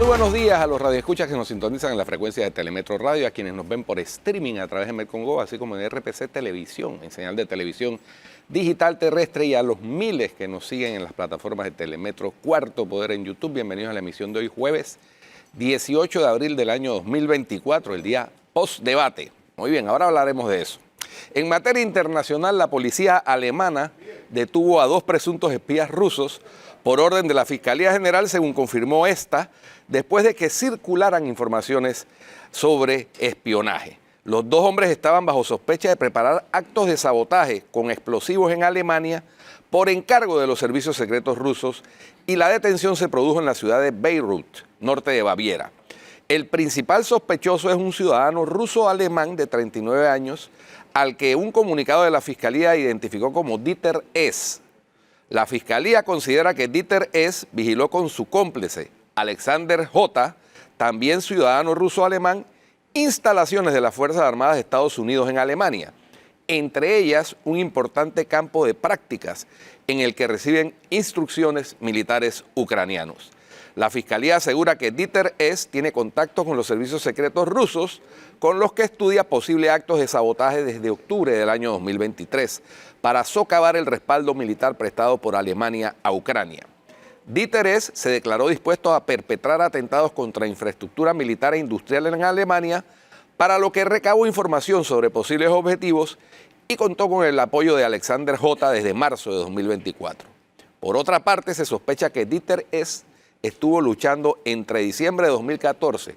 Muy buenos días a los radioescuchas que nos sintonizan en la frecuencia de Telemetro Radio, a quienes nos ven por streaming a través de Mercongo, así como en RPC Televisión, en señal de televisión digital terrestre, y a los miles que nos siguen en las plataformas de Telemetro Cuarto Poder en YouTube. Bienvenidos a la emisión de hoy, jueves 18 de abril del año 2024, el día post-debate. Muy bien, ahora hablaremos de eso. En materia internacional, la policía alemana detuvo a 2 presuntos espías rusos por orden de la Fiscalía General, según confirmó esta, después de que circularan informaciones sobre espionaje. Los 2 hombres estaban bajo sospecha de preparar actos de sabotaje con explosivos en Alemania por encargo de los servicios secretos rusos, y la detención se produjo en la ciudad de Beirut, norte de Baviera. El principal sospechoso es un ciudadano ruso-alemán de 39 años, al que un comunicado de la Fiscalía identificó como Dieter S. La Fiscalía considera que Dieter S. vigiló con su cómplice, Alexander J., también ciudadano ruso-alemán, instalaciones de las Fuerzas Armadas de Estados Unidos en Alemania, entre ellas un importante campo de prácticas en el que reciben instrucciones militares ucranianos. La Fiscalía asegura que Dieter S. tiene contacto con los servicios secretos rusos, con los que estudia posibles actos de sabotaje desde octubre del año 2023 para socavar el respaldo militar prestado por Alemania a Ucrania. Dieter S. se declaró dispuesto a perpetrar atentados contra infraestructura militar e industrial en Alemania, para lo que recabó información sobre posibles objetivos y contó con el apoyo de Alexander J. desde marzo de 2024. Por otra parte, se sospecha que Dieter S. estuvo luchando entre diciembre de 2014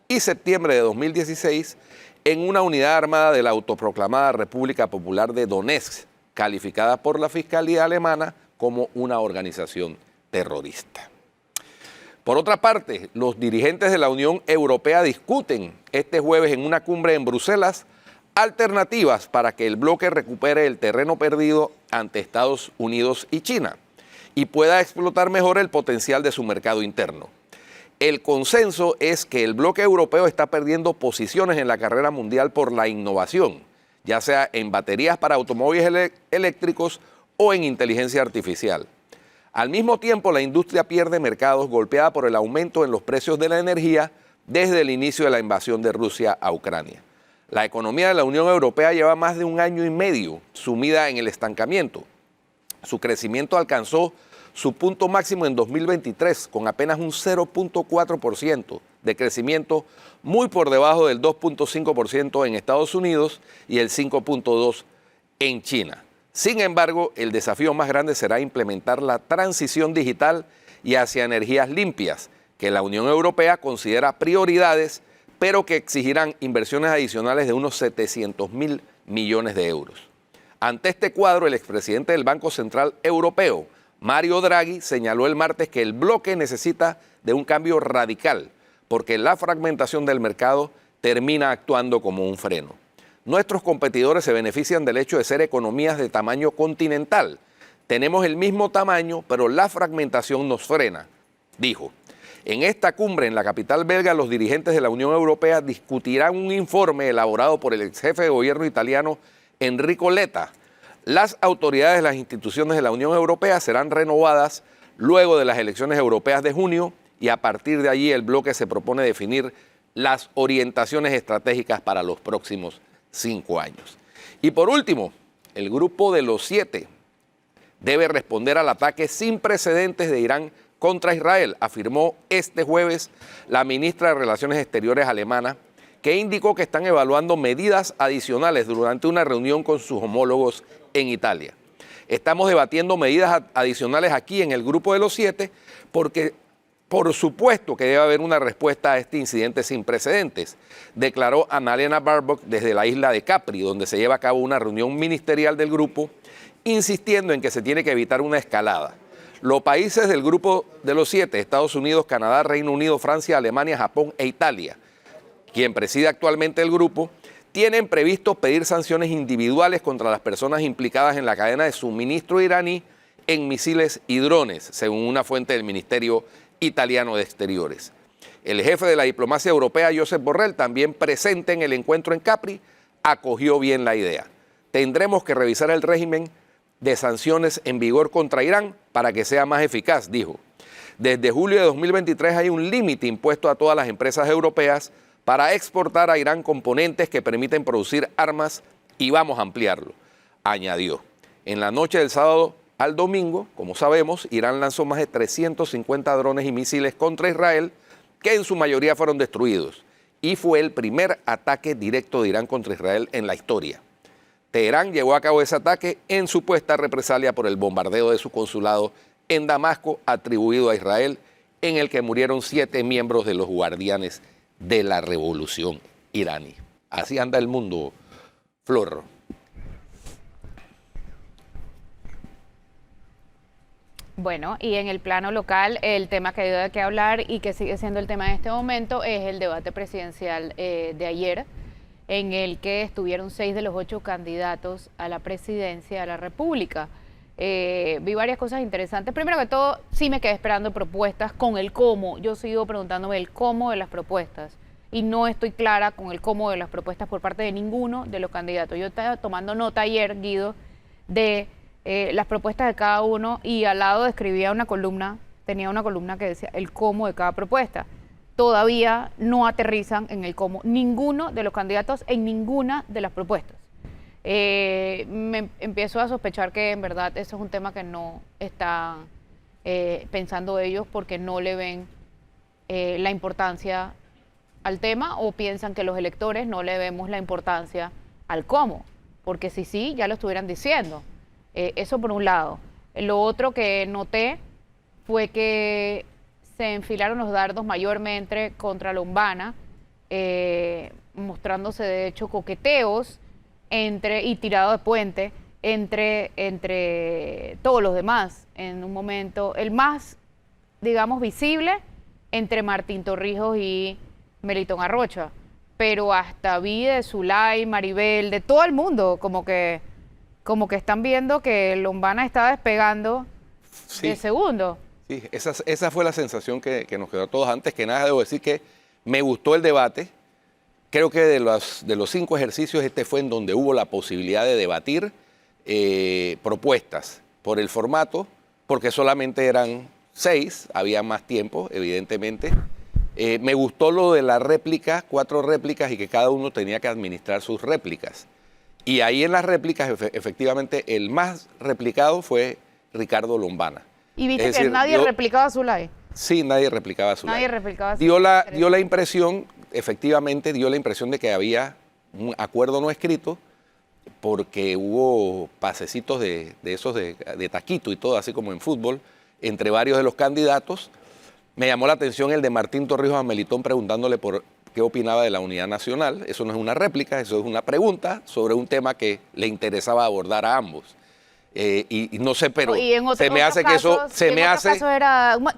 y septiembre de 2016 en una unidad armada de la autoproclamada República Popular de Donetsk, calificada por la Fiscalía alemana como una organización terrorista. Por otra parte, los dirigentes de la Unión Europea discuten este jueves en una cumbre en Bruselas alternativas para que el bloque recupere el terreno perdido ante Estados Unidos y China y pueda explotar mejor el potencial de su mercado interno. El consenso es que el bloque europeo está perdiendo posiciones en la carrera mundial por la innovación, ya sea en baterías para automóviles eléctricos o en inteligencia artificial. Al mismo tiempo, la industria pierde mercados, golpeada por el aumento en los precios de la energía desde el inicio de la invasión de Rusia a Ucrania. La economía de la Unión Europea lleva más de 1 año y medio sumida en el estancamiento. Su crecimiento alcanzó su punto máximo en 2023, con apenas un 0.4% de crecimiento, muy por debajo del 2.5% en Estados Unidos y el 5.2% en China. Sin embargo, el desafío más grande será implementar la transición digital y hacia energías limpias, que la Unión Europea considera prioridades, pero que exigirán inversiones adicionales de unos 700.000 millones de euros. Ante este cuadro, el expresidente del Banco Central Europeo, Mario Draghi, señaló el martes que el bloque necesita de un cambio radical, porque la fragmentación del mercado termina actuando como un freno. Nuestros competidores se benefician del hecho de ser economías de tamaño continental. Tenemos el mismo tamaño, pero la fragmentación nos frena, dijo. En esta cumbre en la capital belga, los dirigentes de la Unión Europea discutirán un informe elaborado por el ex jefe de gobierno italiano Enrico Letta. Las autoridades de las instituciones de la Unión Europea serán renovadas luego de las elecciones europeas de junio, y a partir de allí el bloque se propone definir las orientaciones estratégicas para los próximos 5 años. Y por último, el grupo de los 7 debe responder al ataque sin precedentes de Irán contra Israel, afirmó este jueves la ministra de Relaciones Exteriores alemana, que indicó que están evaluando medidas adicionales durante una reunión con sus homólogos en Italia. Estamos debatiendo medidas adicionales aquí en el grupo de los 7 porque por supuesto que debe haber una respuesta a este incidente sin precedentes, declaró Annalena Baerbock desde la isla de Capri, donde se lleva a cabo una reunión ministerial del grupo, insistiendo en que se tiene que evitar una escalada. Los países del grupo de los 7, Estados Unidos, Canadá, Reino Unido, Francia, Alemania, Japón e Italia, quien preside actualmente el grupo, tienen previsto pedir sanciones individuales contra las personas implicadas en la cadena de suministro iraní en misiles y drones, según una fuente del Ministerio Italiano de Exteriores. El jefe de la diplomacia europea, Josep Borrell, también presente en el encuentro en Capri, acogió bien la idea. Tendremos que revisar el régimen de sanciones en vigor contra Irán para que sea más eficaz, dijo. Desde julio de 2023 hay un límite impuesto a todas las empresas europeas para exportar a Irán componentes que permiten producir armas y vamos a ampliarlo, añadió. En la noche del sábado al domingo, como sabemos, Irán lanzó más de 350 drones y misiles contra Israel, que en su mayoría fueron destruidos, y fue el primer ataque directo de Irán contra Israel en la historia. Teherán llevó a cabo ese ataque en supuesta represalia por el bombardeo de su consulado en Damasco, atribuido a Israel, en el que murieron 7 miembros de los guardianes de la revolución iraní. Así anda el mundo, Flor. Bueno, y en el plano local, el tema que dio de qué hablar y que sigue siendo el tema en este momento es el debate presidencial de ayer, en el que estuvieron 6 de los 8 candidatos a la presidencia de la República. Vi varias cosas interesantes. Primero que todo, sí me quedé esperando propuestas con el cómo. Yo sigo preguntándome el cómo de las propuestas y no estoy clara con el cómo de las propuestas por parte de ninguno de los candidatos. Yo estaba tomando nota ayer, Guido, de las propuestas de cada uno y al lado escribía una columna, tenía una columna que decía el cómo de cada propuesta. Todavía no aterrizan en el cómo ninguno de los candidatos en ninguna de las propuestas. Me empiezo a sospechar que en verdad eso es un tema que no están pensando ellos porque no le ven la importancia al tema o piensan que los electores no le vemos la importancia al cómo, porque si sí, ya lo estuvieran diciendo. Eso por un lado. Lo otro que noté fue que se enfilaron los dardos mayormente contra Lombana, mostrándose de hecho coqueteos y tirado de puente entre todos los demás. En un momento, el más, digamos, visible entre Martín Torrijos y Melitón Arrocha, pero hasta vi de Zulay, Maribel, de todo el mundo, como que están viendo que Lombana está despegando de segundo. Sí, esa fue la sensación que nos quedó a todos. Antes que nada, debo decir que me gustó el debate. Creo que de los 5 ejercicios, este fue en donde hubo la posibilidad de debatir propuestas por el formato, porque solamente eran 6, había más tiempo, evidentemente. Me gustó lo de la réplica, 4 réplicas y que cada uno tenía que administrar sus réplicas. Y ahí en las réplicas, efectivamente, el más replicado fue Ricardo Lombana. ¿Y viste que nadie replicaba a Zulay? Sí, nadie replicaba a Zulay. Nadie replicaba a Zulay. Dio la impresión, efectivamente, dio la impresión de que había un acuerdo no escrito porque hubo pasecitos de esos de taquito y todo, así como en fútbol, entre varios de los candidatos. Me llamó la atención el de Martín Torrijos a Melitón preguntándole por qué opinaba de la unidad nacional. Eso no es una réplica, eso es una pregunta sobre un tema que le interesaba abordar a ambos. Y no sé, pero se me hace que eso...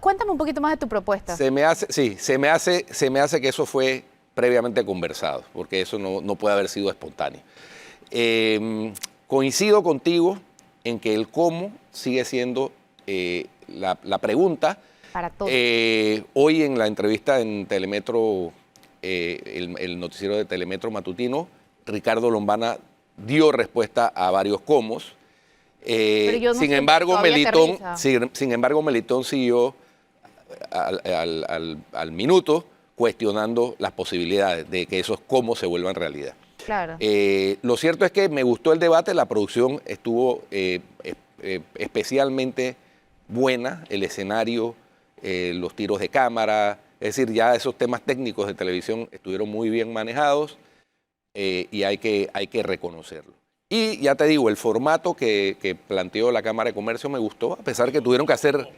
Cuéntame un poquito más de tu propuesta. Se me hace que eso fue previamente conversado, porque eso no puede haber sido espontáneo. Coincido contigo en que el cómo sigue siendo la pregunta. Para todos. Hoy en la entrevista en Telemetro, el noticiero de Telemetro matutino, Ricardo Lombana dio respuesta a varios cómos. Sin embargo, Melitón siguió al minuto cuestionando las posibilidades de que esos cómo se vuelvan realidad. Claro. Lo cierto es que me gustó el debate, la producción estuvo especialmente buena, el escenario, los tiros de cámara, es decir, ya esos temas técnicos de televisión estuvieron muy bien manejados y hay que reconocerlo. Y ya te digo, el formato que planteó la Cámara de Comercio me gustó, a pesar que tuvieron que hacer...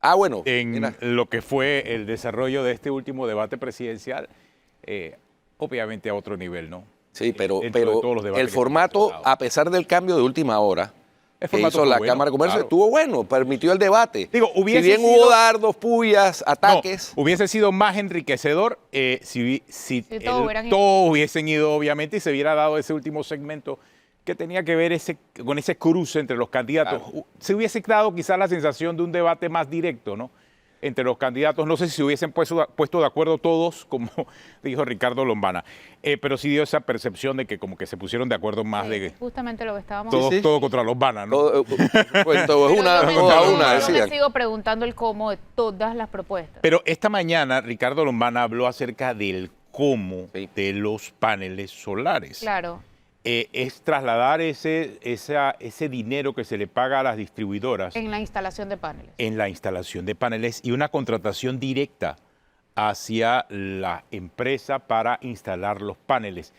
Ah, bueno. En lo que fue el desarrollo de este último debate presidencial, obviamente a otro nivel, ¿no? Sí, pero el formato, a pesar del cambio de última hora, que hizo la Cámara de Comercio, estuvo bueno, permitió el debate. Digo, si bien hubo dardos, pullas, ataques. No, hubiese sido más enriquecedor si todos hubiesen ido, obviamente, y se hubiera dado ese último segmento que tenía que ver con ese cruce entre los candidatos. Claro. Se hubiese dado quizás la sensación de un debate más directo, ¿no? entre los candidatos. No sé si se hubiesen puesto de acuerdo todos, como dijo Ricardo Lombana, pero sí dio esa percepción de que como que se pusieron de acuerdo más de justamente lo que estábamos todo contra Lombana, ¿no? Todo una, yo me sigo preguntando el cómo de todas las propuestas. Pero esta mañana Ricardo Lombana habló acerca del cómo de los paneles solares. Claro. Es trasladar ese dinero que se le paga a las distribuidoras. En la instalación de paneles. En la instalación de paneles y una contratación directa hacia la empresa para instalar los paneles.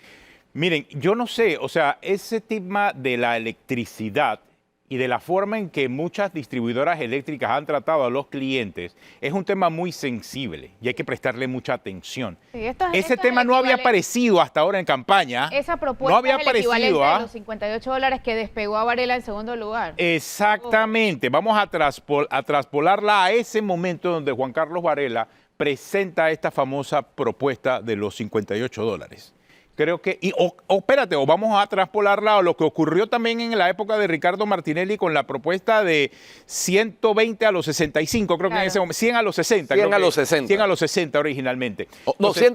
Miren, yo no sé, o sea, ese tema de la electricidad y de la forma en que muchas distribuidoras eléctricas han tratado a los clientes es un tema muy sensible y hay que prestarle mucha atención. Sí, ese tema no había aparecido hasta ahora en campaña. Esa propuesta no había es el aparecido de los $58 que despegó a Varela en segundo lugar. Exactamente. Vamos a traspolarla a ese momento donde Juan Carlos Varela presenta esta famosa propuesta de los $58. Creo que, espérate, o vamos a traspolarla a lo que ocurrió también en la época de Ricardo Martinelli con la propuesta de 120 a los 65, creo que en ese momento, 100 a los 60. 100 a los 60. 100 a los 60 originalmente. Entonces,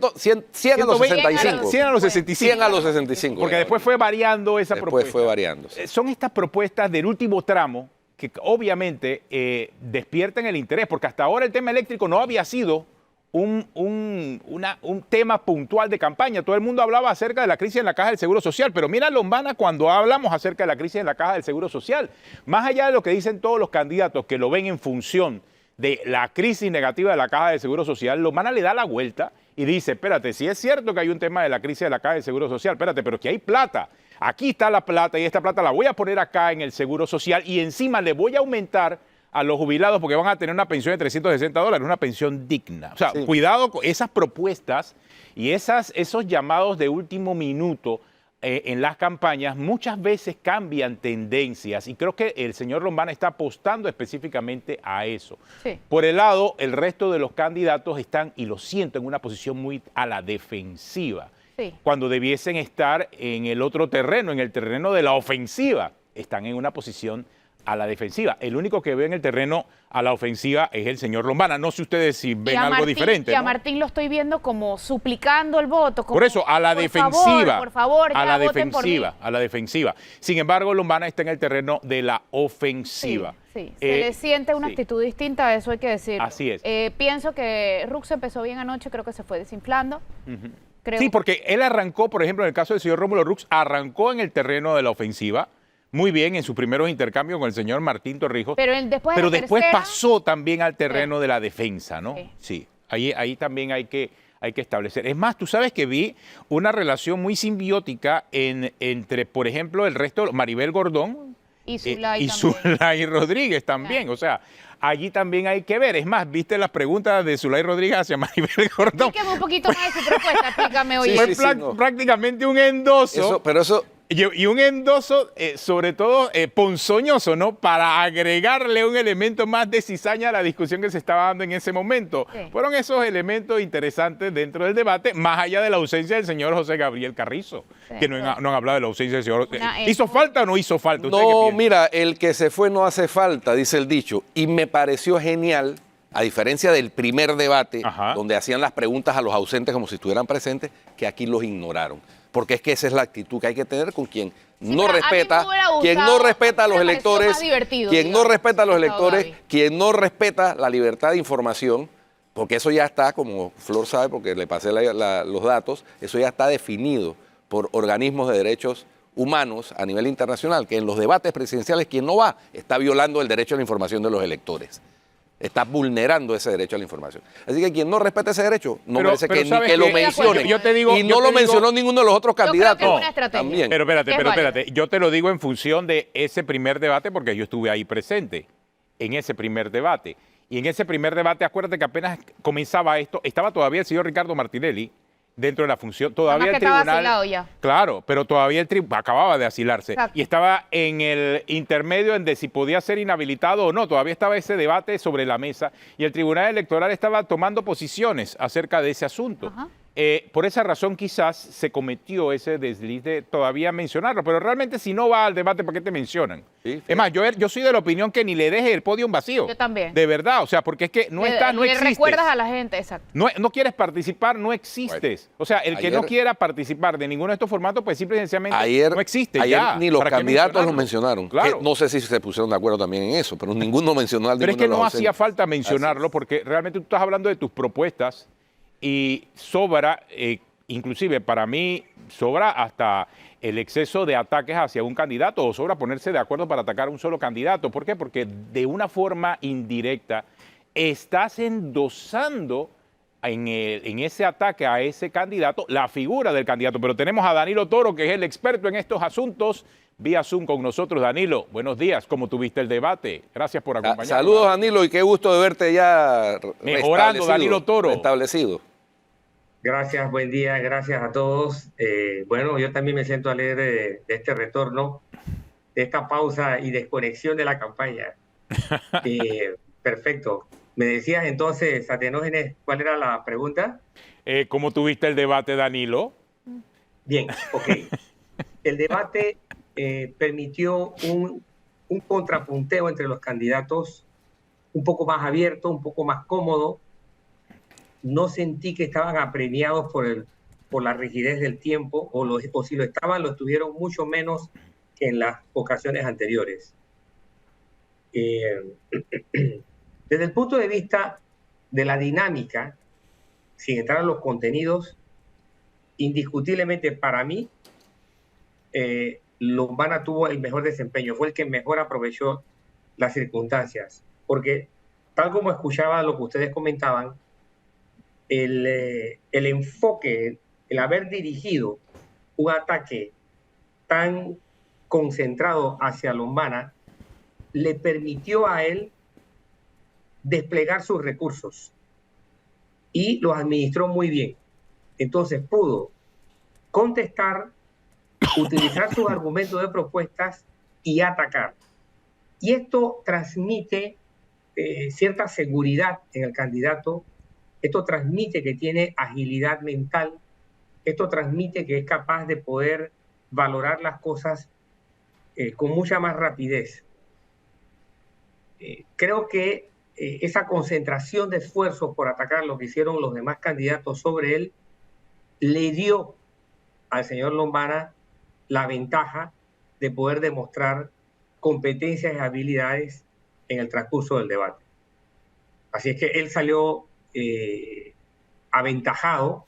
100 a los 65. 100 a los 65. 100 a los 65. Porque después fue variando esa propuesta. Después fue variando. Sí. Son estas propuestas del último tramo que obviamente despiertan el interés, porque hasta ahora el tema eléctrico no había sido un tema puntual de campaña. Todo el mundo hablaba acerca de la crisis en la Caja del Seguro Social, pero mira Lombana cuando hablamos acerca de la crisis en la Caja del Seguro Social. Más allá de lo que dicen todos los candidatos que lo ven en función de la crisis negativa de la Caja del Seguro Social, Lombana le da la vuelta y dice, espérate, si es cierto que hay un tema de la crisis de la Caja del Seguro Social, espérate, pero que hay plata. Aquí está la plata y esta plata la voy a poner acá en el Seguro Social y encima le voy a aumentar a los jubilados porque van a tener una pensión de $360, una pensión digna. O sea, cuidado con esas propuestas y esos llamados de último minuto en las campañas muchas veces cambian tendencias y creo que el señor Lombana está apostando específicamente a eso. Sí. Por el lado, el resto de los candidatos están, y lo siento, en una posición muy a la defensiva. Sí. Cuando debiesen estar en el otro terreno, en el terreno de la ofensiva, están en una posición a la defensiva. El único que ve en el terreno a la ofensiva es el señor Lombana. No sé ustedes si ven algo diferente. Y a Martín lo estoy viendo como suplicando el voto. Como, por eso, a la defensiva. Por favor, a la defensiva, a la defensiva. Sin embargo, Lombana está en el terreno de la ofensiva. Sí, se le siente una actitud distinta, eso hay que decir. Así es. Pienso que Rux empezó bien anoche, creo que se fue desinflando. Creo. Sí, porque él arrancó, por ejemplo, en el caso del señor Rómulo Rux, arrancó en el terreno de la ofensiva, muy bien en sus primeros intercambios con el señor Martín Torrijos, pero después pasó también al terreno de la defensa, ¿no? Sí, ahí también hay que establecer. Es más, tú sabes que vi una relación muy simbiótica entre, por ejemplo, el resto, Maribel Gordón y Zulay Rodríguez también, o sea, allí también hay que ver. Es más, ¿viste las preguntas de Zulay Rodríguez hacia Maribel Gordón? Explíqueme un poquito más de su propuesta, explícame hoy. Fue prácticamente un endoso. Y un endoso, sobre todo, ponzoñoso, ¿no? Para agregarle un elemento más de cizaña a la discusión que se estaba dando en ese momento. Sí. Fueron esos elementos interesantes dentro del debate, más allá de la ausencia del señor José Gabriel Carrizo, que no han hablado de la ausencia del señor. ¿Hizo falta o no hizo falta? No, mira, el que se fue no hace falta, dice el dicho. Y me pareció genial, a diferencia del primer debate, donde hacían las preguntas a los ausentes como si estuvieran presentes, que aquí los ignoraron. Porque es que esa es la actitud que hay que tener con quien no respeta, a los electores, quien no respeta a los electores, quien no respeta la libertad de información, porque eso ya está, como Flor sabe, porque le pasé los datos, eso ya está definido por organismos de derechos humanos a nivel internacional, que en los debates presidenciales quien no va está violando el derecho a la información de los electores. Está vulnerando ese derecho a la información. Así que quien no respete ese derecho no merece que lo mencione. Y no lo mencionó ninguno de los otros candidatos. Yo creo que es una estrategia. También. Pero espérate. Yo te lo digo en función de ese primer debate porque yo estuve ahí presente en ese primer debate. Y en ese primer debate, acuérdate que apenas comenzaba esto, estaba todavía el señor Ricardo Martinelli dentro de la función, todavía el tribunal, estaba asilado ya. Claro, pero todavía el tribunal acababa de asilarse. Exacto. Y estaba en el intermedio en de si podía ser inhabilitado o no, todavía estaba ese debate sobre la mesa y el tribunal electoral estaba tomando posiciones acerca de ese asunto. Por esa razón quizás se cometió ese desliz de todavía mencionarlo, pero realmente si no va al debate, ¿para qué te mencionan? Sí, Es más, yo soy de la opinión que ni le deje el podio vacío. Yo también. De verdad, o sea, porque es que no está, no Le existes. recuerdas a la gente, exacto. No quieres participar, no existes. O sea, el que no quiera participar de ninguno de estos formatos, pues simple y sencillamente no existe. Ayer ya. ni los ¿Para qué candidatos lo mencionarlo? mencionaron. Claro. Que no sé si se pusieron de acuerdo también en eso, pero ninguno mencionó al Pero es que ninguno de no los hacía ausentes. falta mencionarlo porque realmente tú estás hablando de tus propuestas y sobra, inclusive para mí, sobra hasta el exceso de ataques hacia un candidato o sobra ponerse de acuerdo para atacar a un solo candidato. ¿Por qué? Porque de una forma indirecta estás endosando en ese ataque a ese candidato la figura del candidato. Pero tenemos a Danilo Toro, que es el experto en estos asuntos, vía Zoom con nosotros. Danilo, buenos días. ¿Cómo tuviste el debate? Gracias por acompañarnos. Saludos, Danilo, y qué gusto de verte ya mejorando, Danilo Toro. Restablecido. Gracias, buen día, gracias a todos. Bueno, yo también me siento alegre de este retorno, de esta pausa y desconexión de la campaña. Perfecto. Me decías entonces, Atenógenes, ¿cuál era la pregunta? ¿Cómo tuviste el debate, Danilo? Bien, ok. El debate permitió un contrapunteo entre los candidatos un poco más abierto, un poco más cómodo. No sentí que estaban apremiados por la rigidez del tiempo, o si lo estaban, lo estuvieron mucho menos que en las ocasiones anteriores. Desde el punto de vista de la dinámica, sin entrar en los contenidos, indiscutiblemente para mí, Lombana tuvo el mejor desempeño, fue el que mejor aprovechó las circunstancias, porque tal como escuchaba lo que ustedes comentaban, el enfoque, el haber dirigido un ataque tan concentrado hacia Lombana, le permitió a él desplegar sus recursos y los administró muy bien. Entonces pudo contestar, utilizar sus argumentos de propuestas y atacar. Y esto transmite cierta seguridad en el candidato. Esto transmite que tiene agilidad mental, esto transmite que es capaz de poder valorar las cosas con mucha más rapidez. Creo que esa concentración de esfuerzos por atacar lo que hicieron los demás candidatos sobre él le dio al señor Lombana la ventaja de poder demostrar competencias y habilidades en el transcurso del debate. Así es que él salió aventajado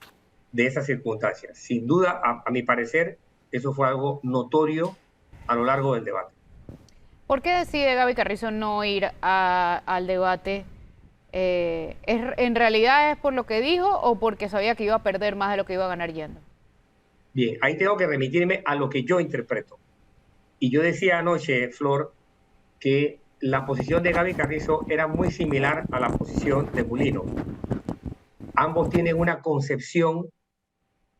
de esas circunstancias. Sin duda, a mi parecer, eso fue algo notorio a lo largo del debate. ¿Por qué decide Gaby Carrizo no ir al debate? ¿En realidad es por lo que dijo o porque sabía que iba a perder más de lo que iba a ganar yendo? Bien, ahí tengo que remitirme a lo que yo interpreto. Y yo decía anoche, Flor, que la posición de Gaby Carrizo era muy similar a la posición de Mulino. Ambos tienen una concepción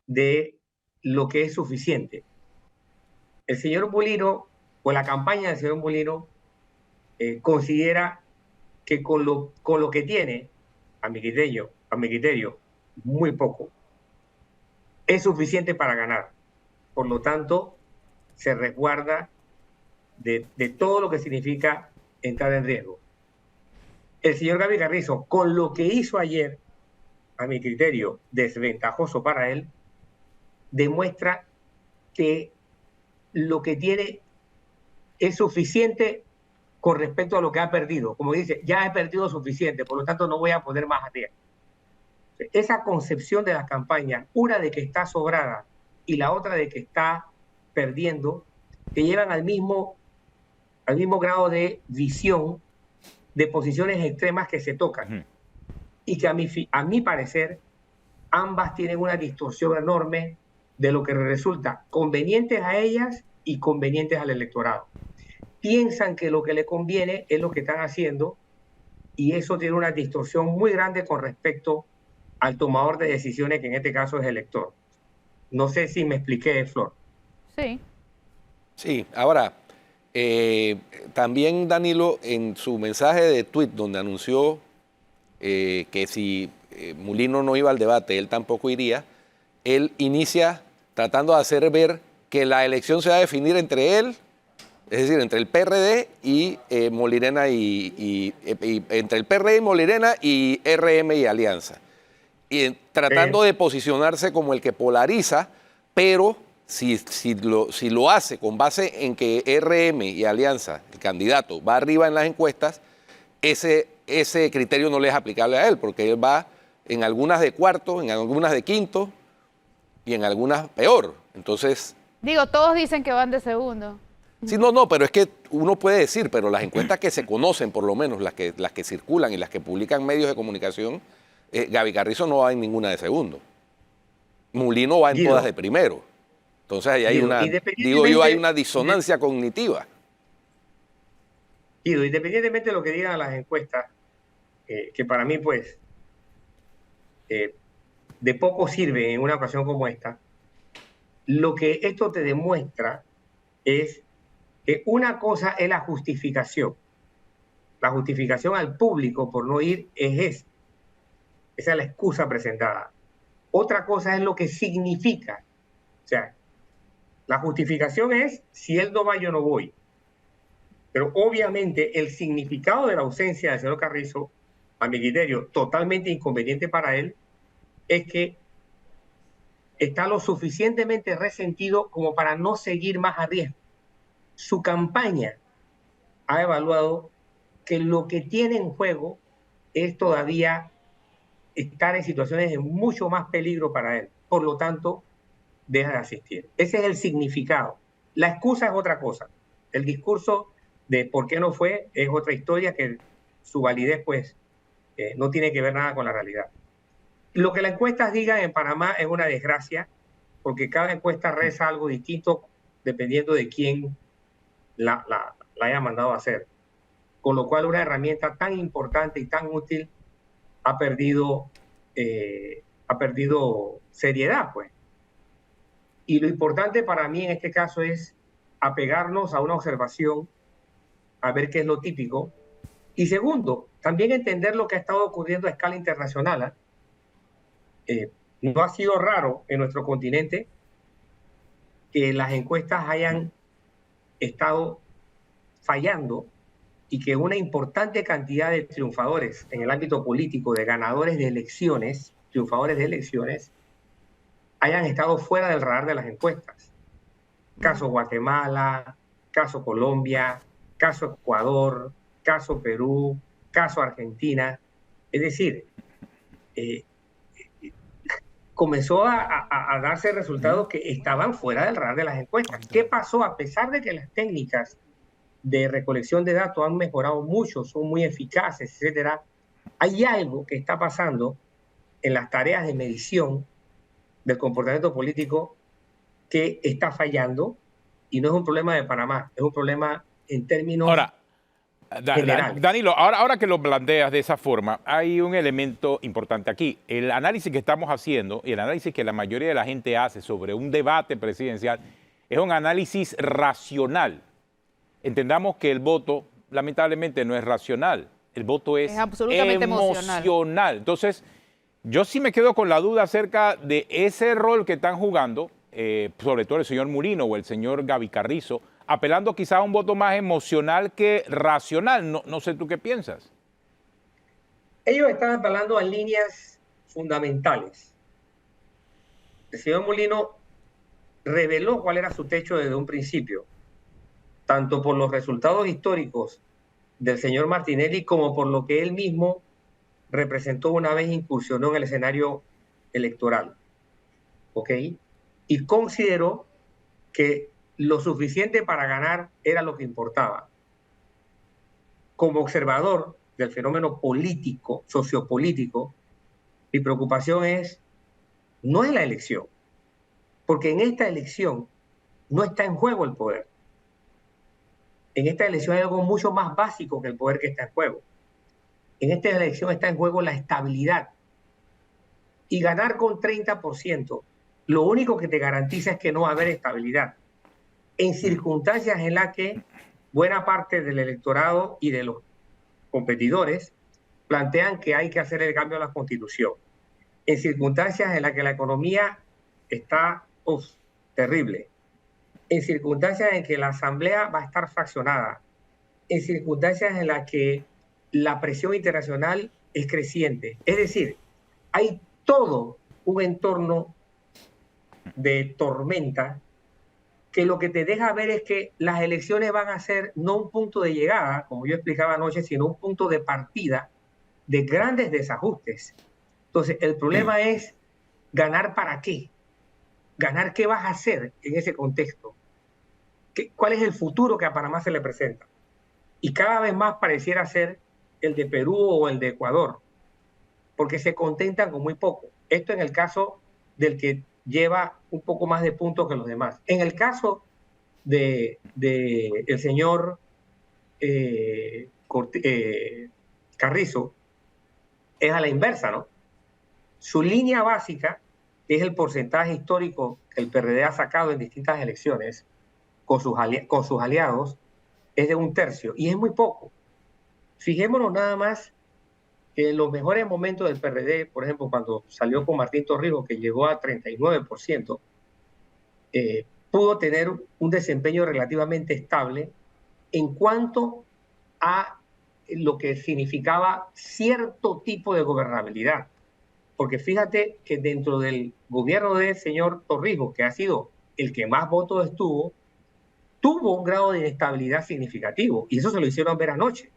de lo que es suficiente. El señor Mulino, o la campaña del señor Mulino, considera que con lo que tiene, a mi criterio, muy poco, es suficiente para ganar. Por lo tanto, se resguarda de todo lo que significa entrar en riesgo. El señor Gaby Carrizo, con lo que hizo ayer, a mi criterio, desventajoso para él, demuestra que lo que tiene es suficiente con respecto a lo que ha perdido. Como dice, ya he perdido suficiente, por lo tanto no voy a poner más a riesgo. Esa concepción de la campaña, una de que está sobrada y la otra de que está perdiendo, te llevan al mismo grado de visión de posiciones extremas que se tocan. Y que a mi parecer, ambas tienen una distorsión enorme de lo que resulta convenientes a ellas y convenientes al electorado. Piensan que lo que le conviene es lo que están haciendo y eso tiene una distorsión muy grande con respecto al tomador de decisiones, que en este caso es el elector. No sé si me expliqué, Flor. Sí. Sí, ahora, también Danilo, en su mensaje de tuit donde anunció que si Mulino no iba al debate, él tampoco iría, él inicia tratando de hacer ver que la elección se va a definir entre él, es decir, entre el PRD y Molirena y entre el PRD y Molirena y RM y Alianza. Y tratando de posicionarse como el que polariza, pero si lo hace con base en que RM y Alianza, el candidato, va arriba en las encuestas, ese criterio no le es aplicable a él, porque él va en algunas de cuarto, en algunas de quinto y en algunas peor. Entonces... Digo, todos dicen que van de segundo. Sí, no, pero es que uno puede decir, pero las encuestas que se conocen, por lo menos las que circulan y las que publican medios de comunicación, Gaby Carrizo no va en ninguna de segundo. Mulino va en todas de primero. Entonces ahí hay hay una disonancia cognitiva. Guido, independientemente de lo que digan las encuestas, que para mí, pues, de poco sirve en una ocasión como esta, lo que esto te demuestra es que una cosa es la justificación al público por no ir es esa. Esa es la excusa presentada. Otra cosa es lo que significa. O sea, la justificación es, si él no va, yo no voy. Pero obviamente el significado de la ausencia del señor Carrizo, a mi criterio, totalmente inconveniente para él, es que está lo suficientemente resentido como para no seguir más a riesgo. Su campaña ha evaluado que lo que tiene en juego es todavía estar en situaciones de mucho más peligro para él. Por lo tanto, deja de asistir. Ese es el significado. La excusa es otra cosa. El discurso de por qué no fue es otra historia que su validez, pues, no tiene que ver nada con la realidad. Lo que las encuestas digan en Panamá es una desgracia, porque cada encuesta reza algo distinto dependiendo de quién la haya mandado a hacer. Con lo cual, una herramienta tan importante y tan útil ha perdido seriedad, pues. Y lo importante para mí en este caso es apegarnos a una observación, a ver qué es lo típico. Y segundo, también entender lo que ha estado ocurriendo a escala internacional. No ha sido raro en nuestro continente que las encuestas hayan estado fallando y que una importante cantidad de triunfadores en el ámbito político, de ganadores de elecciones, triunfadores de elecciones, hayan estado fuera del radar de las encuestas. Caso Guatemala, caso Colombia, caso Ecuador, caso Perú, caso Argentina. Es decir, comenzó a darse resultados que estaban fuera del radar de las encuestas. ¿Qué pasó? A pesar de que las técnicas de recolección de datos han mejorado mucho, son muy eficaces, etcétera, hay algo que está pasando en las tareas de medición del comportamiento político que está fallando, y no es un problema de Panamá, es un problema en términos generales. Danilo, ahora que lo planteas de esa forma, hay un elemento importante aquí. El análisis que estamos haciendo y el análisis que la mayoría de la gente hace sobre un debate presidencial es un análisis racional. Entendamos que el voto, lamentablemente, no es racional. El voto es absolutamente emocional. Entonces, yo sí me quedo con la duda acerca de ese rol que están jugando, sobre todo el señor Mulino o el señor Gaby Carrizo, apelando quizá a un voto más emocional que racional. No sé tú qué piensas. Ellos están apelando a líneas fundamentales. El señor Mulino reveló cuál era su techo desde un principio, tanto por los resultados históricos del señor Martinelli como por lo que él mismo representó una vez incursionó en el escenario electoral. ¿Ok? Y consideró que lo suficiente para ganar era lo que importaba. Como observador del fenómeno político, sociopolítico, mi preocupación no es la elección, porque en esta elección no está en juego el poder. En esta elección hay algo mucho más básico que el poder que está en juego. En esta elección está en juego la estabilidad. Y ganar con 30%, lo único que te garantiza es que no va a haber estabilidad. En circunstancias en las que buena parte del electorado y de los competidores plantean que hay que hacer el cambio a la Constitución. En circunstancias en las que la economía está terrible. En circunstancias en que la Asamblea va a estar fraccionada, en circunstancias en las que la presión internacional es creciente. Es decir, hay todo un entorno de tormenta que lo que te deja ver es que las elecciones van a ser no un punto de llegada, como yo explicaba anoche, sino un punto de partida de grandes desajustes. Entonces, el problema es ganar para qué. Ganar qué vas a hacer en ese contexto. ¿Cuál es el futuro que a Panamá se le presenta? Y cada vez más pareciera ser el de Perú o el de Ecuador, porque se contentan con muy poco. Esto en el caso del que lleva un poco más de puntos que los demás. En el caso de el señor Carrizo, es a la inversa, ¿no? Su línea básica, que es el porcentaje histórico que el PRD ha sacado en distintas elecciones con sus aliados, es de 1/3, y es muy poco. Fijémonos nada más que en los mejores momentos del PRD, por ejemplo, cuando salió con Martín Torrijos, que llegó a 39%, pudo tener un desempeño relativamente estable en cuanto a lo que significaba cierto tipo de gobernabilidad. Porque fíjate que dentro del gobierno del señor Torrijos, que ha sido el que más votos tuvo un grado de inestabilidad significativo, y eso se lo hicieron ver anoche.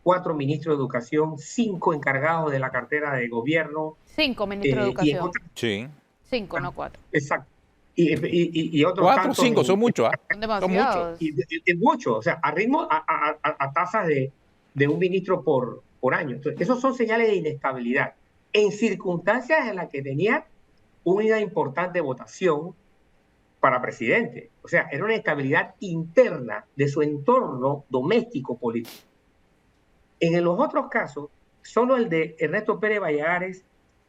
4 ministros de educación, 5 encargados de la cartera de gobierno. 5 ministros de educación. Sí. 5, no 4. Exacto. Y otros 4 o tantos 5, son muchos. Son demasiados. Es mucho, o sea, a ritmo, a tasas de un ministro por año. Entonces, esos son señales de inestabilidad. En circunstancias en las que tenía una importante votación para presidente. O sea, era una estabilidad interna de su entorno doméstico político. En los otros casos, solo el de Ernesto Pérez Valladares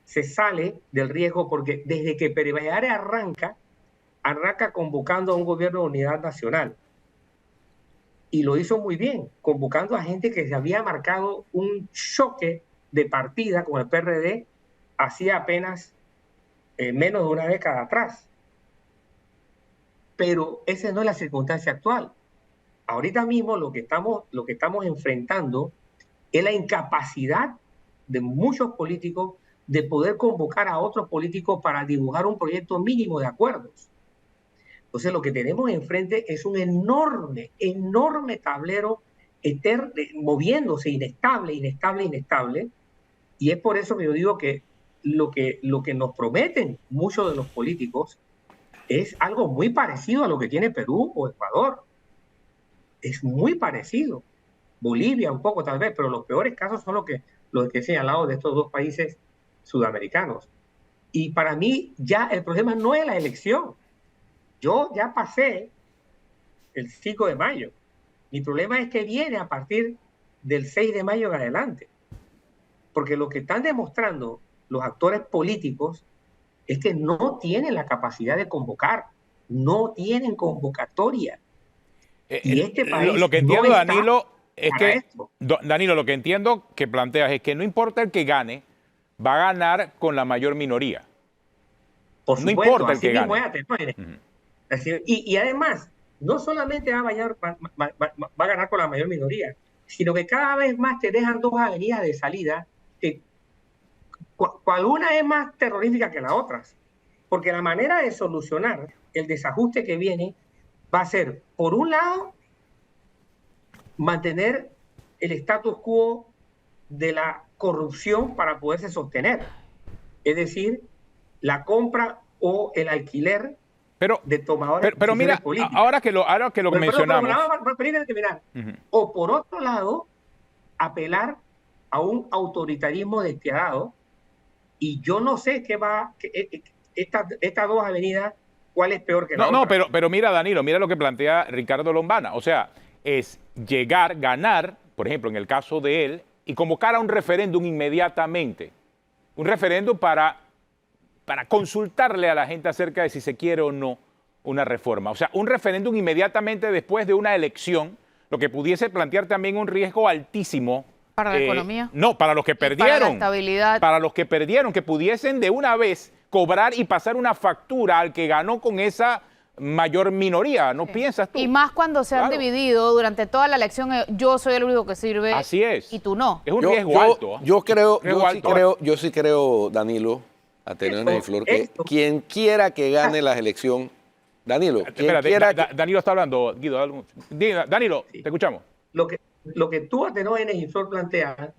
se sale del riesgo, porque desde que Pérez Valladares arranca convocando a un gobierno de unidad nacional. Y lo hizo muy bien, convocando a gente que se había marcado un choque de partida con el PRD hacía apenas menos de una década atrás. Pero esa no es la circunstancia actual. Ahorita mismo lo que estamos enfrentando es la incapacidad de muchos políticos de poder convocar a otros políticos para dibujar un proyecto mínimo de acuerdos. Entonces lo que tenemos enfrente es un enorme tablero moviéndose, inestable, y es por eso que yo digo que lo que nos prometen muchos de los políticos es algo muy parecido a lo que tiene Perú o Ecuador. Es muy parecido. Bolivia un poco tal vez, pero los peores casos son los que he señalado de estos dos países sudamericanos. Y para mí ya el problema no es la elección. Yo ya pasé el 5 de mayo. Mi problema es que viene a partir del 6 de mayo en adelante. Porque lo que están demostrando los actores políticos es que no tienen la capacidad de convocar, no tienen convocatoria. Y este país lo que entiendo, no está Danilo, es para que, esto. Danilo, lo que entiendo que planteas es que no importa el que gane, va a ganar con la mayor minoría. Por No supuesto, importa el que mismo gane. Y además, no solamente va a ganar con la mayor minoría, sino que cada vez más te dejan dos avenidas de salida, que una es más terrorífica que las otras. Porque la manera de solucionar el desajuste que viene va a ser, por un lado, mantener el status quo de la corrupción para poderse sostener. Es decir, la compra o el alquiler de tomadores pero mira, políticas. ahora que lo mencionamos. Permítame terminar. O por otro lado, apelar a un autoritarismo despiadado, y yo no sé estas dos avenidas, cuál es peor que la otra. No, pero mira, Danilo, mira lo que plantea Ricardo Lombana. O sea, es ganar, por ejemplo, en el caso de él, y convocar a un referéndum inmediatamente. Un referéndum para consultarle a la gente acerca de si se quiere o no una reforma. O sea, un referéndum inmediatamente después de una elección, lo que pudiese plantear también un riesgo altísimo. ¿Para la economía? No, para los que perdieron. Para la estabilidad. Para los que perdieron, que pudiesen de una vez cobrar y pasar una factura al que ganó con esa mayor minoría, ¿no piensas tú? Y más cuando se han dividido durante toda la elección, yo soy el único que sirve. Así es. Y tú no. Es un riesgo alto. Yo sí creo, Danilo, Ateneo y Flor, que quien quiera que gane la elección, Danilo, Danilo está hablando, Guido. Danilo, te escuchamos. Lo que tú, Ateneo y Flor, planteas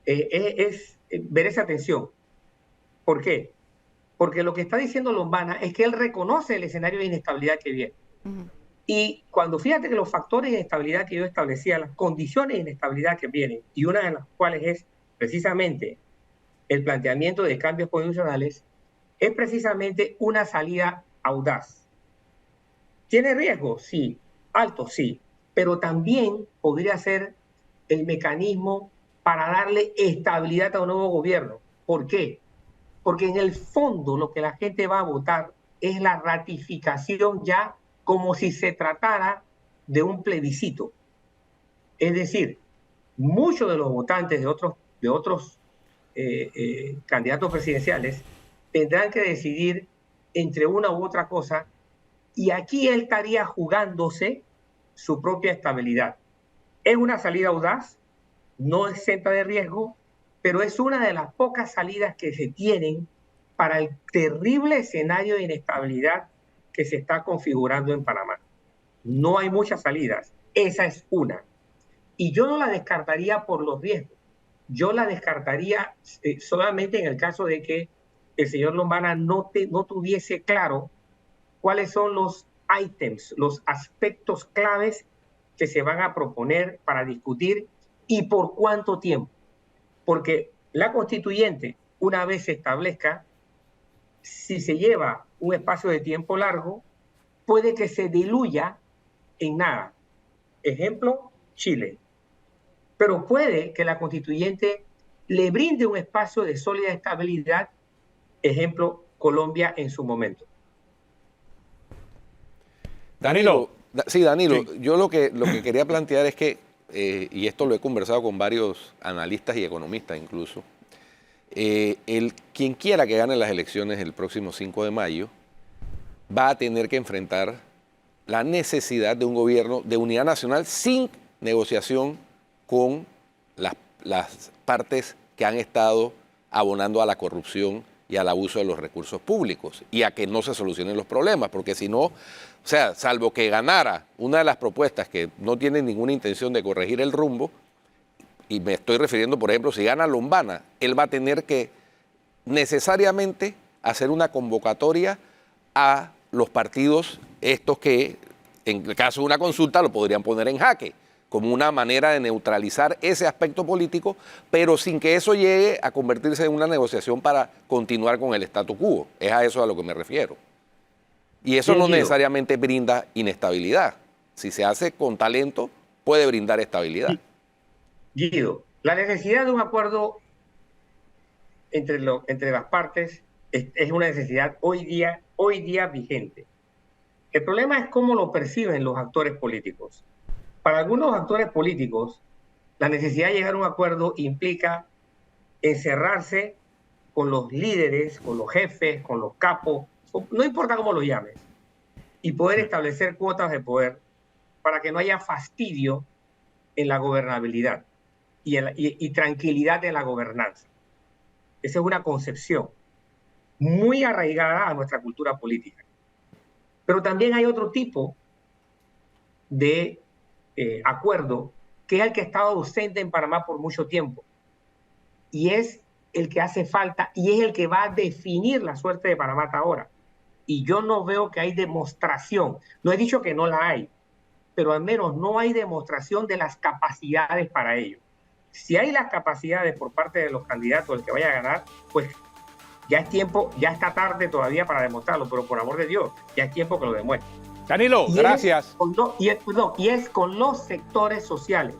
es ver esa tensión. ¿Por qué? Porque lo que está diciendo Lombana es que él reconoce el escenario de inestabilidad que viene. Y cuando fíjate que los factores de inestabilidad que yo establecía, las condiciones de inestabilidad que vienen, y una de las cuales es precisamente el planteamiento de cambios constitucionales, es precisamente una salida audaz. ¿Tiene riesgo? Sí. Alto, sí. Pero también podría ser el mecanismo para darle estabilidad a un nuevo gobierno. ¿Por qué? Porque en el fondo lo que la gente va a votar es la ratificación ya como si se tratara de un plebiscito. Es decir, muchos de los votantes de otros candidatos presidenciales tendrán que decidir entre una u otra cosa, y aquí él estaría jugándose su propia estabilidad. Es una salida audaz, no exenta de riesgo, pero es una de las pocas salidas que se tienen para el terrible escenario de inestabilidad que se está configurando en Panamá. No hay muchas salidas, esa es una. Y yo no la descartaría por los riesgos, yo la descartaría solamente en el caso de que el señor Lombana no tuviese claro cuáles son los ítems, los aspectos claves que se van a proponer para discutir y por cuánto tiempo. Porque la constituyente, una vez se establezca, si se lleva un espacio de tiempo largo, puede que se diluya en nada. Ejemplo, Chile. Pero puede que la constituyente le brinde un espacio de sólida estabilidad. Ejemplo, Colombia en su momento. Danilo. Sí, Danilo, sí. Yo lo que quería plantear es que, y esto lo he conversado con varios analistas y economistas incluso, quien quiera que gane las elecciones el próximo 5 de mayo va a tener que enfrentar la necesidad de un gobierno de unidad nacional sin negociación con las partes que han estado abonando a la corrupción y al abuso de los recursos públicos y a que no se solucionen los problemas, porque si no, o sea, salvo que ganara una de las propuestas que no tiene ninguna intención de corregir el rumbo, y me estoy refiriendo, por ejemplo, si gana Lombana, él va a tener que necesariamente hacer una convocatoria a los partidos estos que, en el caso de una consulta, lo podrían poner en jaque, como una manera de neutralizar ese aspecto político, pero sin que eso llegue a convertirse en una negociación para continuar con el statu quo. Es a eso a lo que me refiero. Y eso no necesariamente brinda inestabilidad. Si se hace con talento, puede brindar estabilidad. Guido, la necesidad de un acuerdo entre las partes es una necesidad hoy día vigente. El problema es cómo lo perciben los actores políticos. Para algunos actores políticos, la necesidad de llegar a un acuerdo implica encerrarse con los líderes, con los jefes, con los capos, no importa cómo lo llames, y poder establecer cuotas de poder para que no haya fastidio en la gobernabilidad y tranquilidad en la gobernanza. Esa es una concepción muy arraigada a nuestra cultura política. Pero también hay otro tipo de acuerdo, que es el que ha estado ausente en Panamá por mucho tiempo, y es el que hace falta y es el que va a definir la suerte de Panamá hasta ahora. Y yo no veo que hay demostración, no he dicho que no la hay, pero al menos no hay demostración de las capacidades para ello. Si hay las capacidades por parte de los candidatos, el que vaya a ganar, pues ya es tiempo, ya está tarde todavía para demostrarlo, pero por amor de Dios, ya es tiempo que lo demuestre. Danilo, gracias. Y es con los sectores sociales,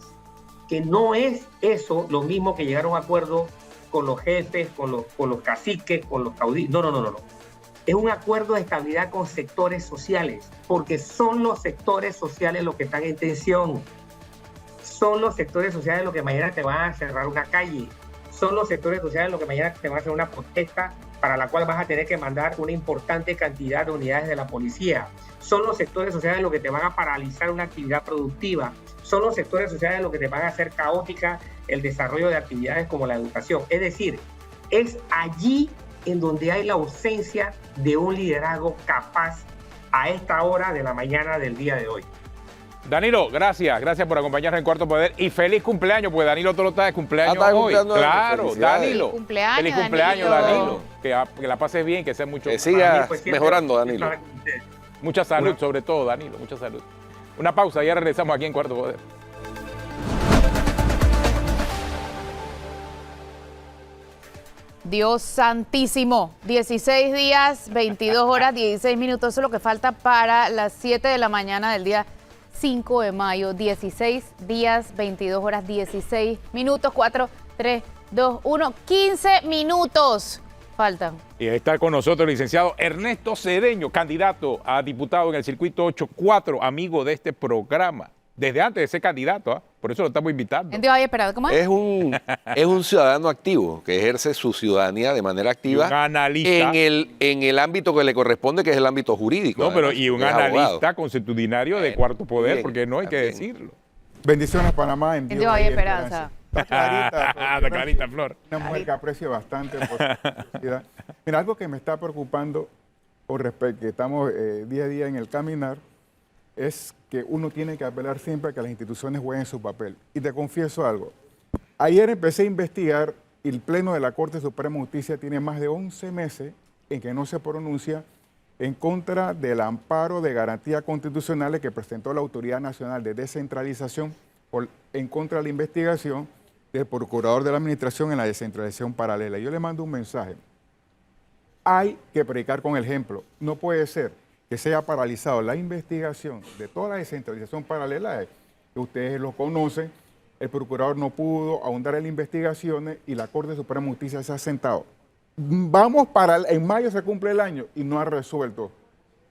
que no es eso lo mismo que llegar a un acuerdo con los jefes, con los caciques, con los caudillos. No. Es un acuerdo de estabilidad con sectores sociales, porque son los sectores sociales los que están en tensión. Son los sectores sociales los que mañana te van a cerrar una calle. Son los sectores sociales los que mañana te van a hacer una protesta para la cual vas a tener que mandar una importante cantidad de unidades de la policía. Son los sectores sociales los que te van a paralizar una actividad productiva. Son los sectores sociales los que te van a hacer caótica el desarrollo de actividades como la educación. Es decir, es allí en donde hay la ausencia de un liderazgo capaz a esta hora de la mañana del día de hoy. Danilo, gracias por acompañarnos en Cuarto Poder y feliz cumpleaños, porque Danilo todo está de cumpleaños está de hoy. cumpleaños, Claro, Danilo. Feliz Cumpleaños, Danilo. Danilo. Que la pases bien, que sea mucho. Que siga Pues, mejorando, Danilo. Mucha salud, sobre todo, Danilo, mucha salud. Una pausa, ya regresamos aquí en Cuarto Poder. Dios santísimo, 16 días, 22 horas, 16 minutos, eso es lo que falta para las 7 de la mañana del día 5 de mayo, 16 días, 22 horas, 16 minutos, 4, 3, 2, 1, 15 minutos faltan. Y está con nosotros el licenciado Ernesto Cedeño, candidato a diputado en el circuito 8-4, amigo de este programa. Desde antes de ser candidato, por eso lo estamos invitando. Gente, vaya esperado, ¿cómo es? Es un ciudadano activo que ejerce su ciudadanía de manera activa Y un analista. en el ámbito que le corresponde, que es el ámbito jurídico. No, pero además, y un que es abogado. analista consuetudinario de Cuarto Poder, bien, porque no hay que también. decirlo. Bendiciones, Panamá. En Gente, Dios vaya y esperanza. Clarita, De Clarita Flor. Una mujer que aprecio bastante por su curiosidad. Mira, algo que me está preocupando con respecto que estamos día a día en el caminar es que uno tiene que apelar siempre a que las instituciones jueguen su papel. Y te confieso algo. Ayer empecé a investigar y el Pleno de la Corte Suprema de Justicia tiene más de 11 meses en que no se pronuncia en contra del amparo de garantías constitucionales que presentó la Autoridad Nacional de Descentralización en contra de la investigación del Procurador de la Administración en la descentralización paralela. Yo le mando un mensaje. Hay que predicar con el ejemplo. No puede ser que se haya paralizado la investigación de toda la descentralización paralela, que ustedes lo conocen, el procurador no pudo ahondar en las investigaciones y la Corte Suprema de Justicia se ha sentado. En mayo se cumple el año y no ha resuelto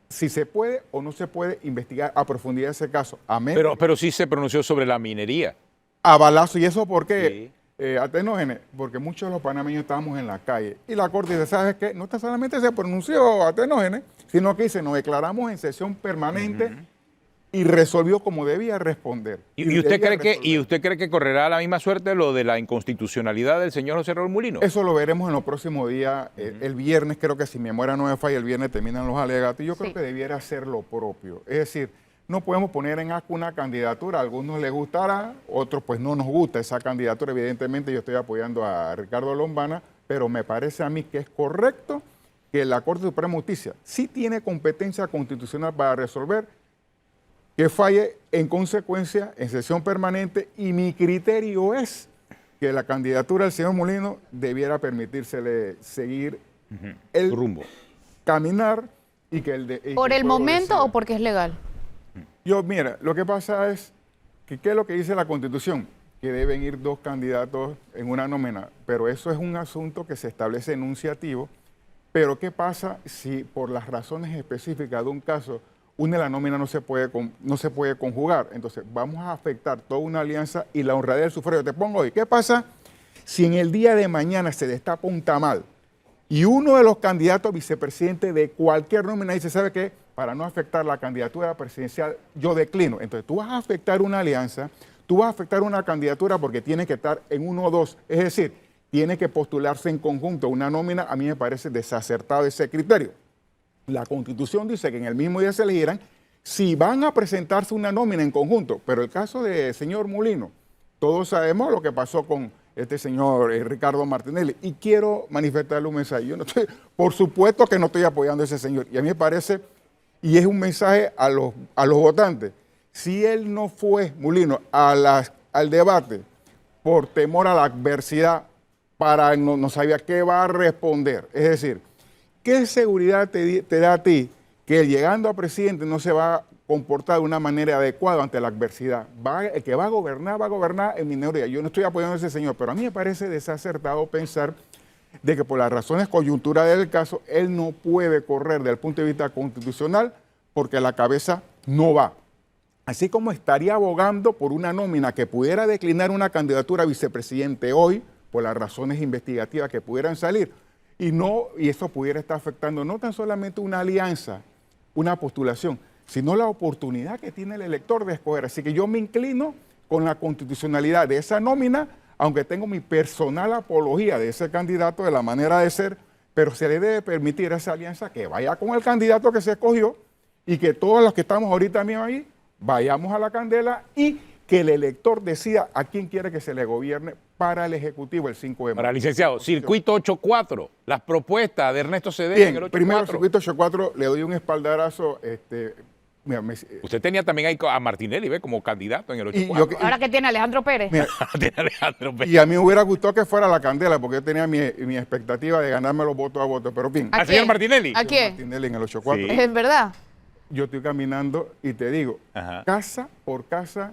si se puede o no se puede investigar a profundidad ese caso. Amén. Pero sí se pronunció sobre la minería. A balazo. ¿Y eso por qué? Atenógenes, porque muchos de los panameños estábamos en la calle y la Corte dice, ¿sabes qué? No solamente se pronunció Atenógenes, sino que dice, nos declaramos en sesión permanente y resolvió como debía responder. ¿Y usted cree que correrá la misma suerte lo de la inconstitucionalidad del señor José Raúl Mulino? Eso lo veremos en los próximos días. El viernes, creo que si mi memoria no me falla, el viernes terminan los alegatos y yo creo que debiera hacer lo propio. Es decir, no podemos poner en asco una candidatura, a algunos les gustará, otros pues no nos gusta esa candidatura. Evidentemente yo estoy apoyando a Ricardo Lombana, pero me parece a mí que es correcto que la Corte Suprema de Justicia sí tiene competencia constitucional para resolver, que falle en consecuencia en sesión permanente y mi criterio es que la candidatura del señor Mulino debiera permitírsele seguir el rumbo, caminar y que el de... ¿Por el momento o porque es legal? Mira, lo que pasa es que ¿qué es lo que dice la Constitución? Que deben ir 2 candidatos en una nómina, pero eso es un asunto que se establece enunciativo, pero ¿qué pasa si por las razones específicas de un caso una de las nóminas no se puede conjugar? Entonces vamos a afectar toda una alianza y la honradez del sufragio. Te pongo hoy, ¿qué pasa si en el día de mañana se destapa un tamal y uno de los candidatos a vicepresidente de cualquier nómina dice, ¿sabe qué? Para no afectar la candidatura presidencial, yo declino. Entonces tú vas a afectar una alianza, tú vas a afectar una candidatura porque tiene que estar en 1 o 2. Es decir, tiene que postularse en conjunto una nómina. A mí me parece desacertado ese criterio. La Constitución dice que en el mismo día se elegirán si van a presentarse una nómina en conjunto. Pero el caso del señor Mulino, todos sabemos lo que pasó con este señor Ricardo Martinelli. Y quiero manifestarle un mensaje. Yo no estoy, por supuesto que no estoy apoyando a ese señor. Y a mí me parece, y es un mensaje a los votantes, si él no fue, Mulino, al debate por temor a la adversidad, no sabía qué va a responder. Es decir, ¿qué seguridad te da a ti que él, llegando a presidente, no se va a comportar de una manera adecuada ante la adversidad? El que va a gobernar en minoría. Yo no estoy apoyando a ese señor, pero a mí me parece desacertado pensar de que por las razones coyunturales del caso, él no puede correr desde el punto de vista constitucional porque la cabeza no va. Así como estaría abogando por una nómina que pudiera declinar una candidatura a vicepresidente hoy, por las razones investigativas que pudieran salir. Y eso pudiera estar afectando no tan solamente una alianza, una postulación, sino la oportunidad que tiene el elector de escoger. Así que yo me inclino con la constitucionalidad de esa nómina, aunque tengo mi personal apología de ese candidato, de la manera de ser, pero se le debe permitir a esa alianza que vaya con el candidato que se escogió y que todos los que estamos ahorita mismo ahí vayamos a la candela y que el elector decida a quién quiere que se le gobierne para el Ejecutivo el 5 de mayo. Para licenciado, circuito 8-4, las propuestas de Ernesto Cedeño en el Bien, 8-4. primero, circuito 8-4, le doy un espaldarazo. Mira, Usted tenía también ahí a Martinelli, ¿ve? Como candidato en el Y 8-4. Ahora que tiene Alejandro Pérez. mira, Tiene Alejandro Pérez. y a mí me hubiera gustado que fuera la candela, porque yo tenía mi expectativa de ganarme los votos a voto. Pero bien, ¿A ¿Al señor quién? Martinelli? ¿A quién? Martinelli en el 8-4. Sí. ¿Es verdad? Yo estoy caminando y te digo, Ajá. casa por casa,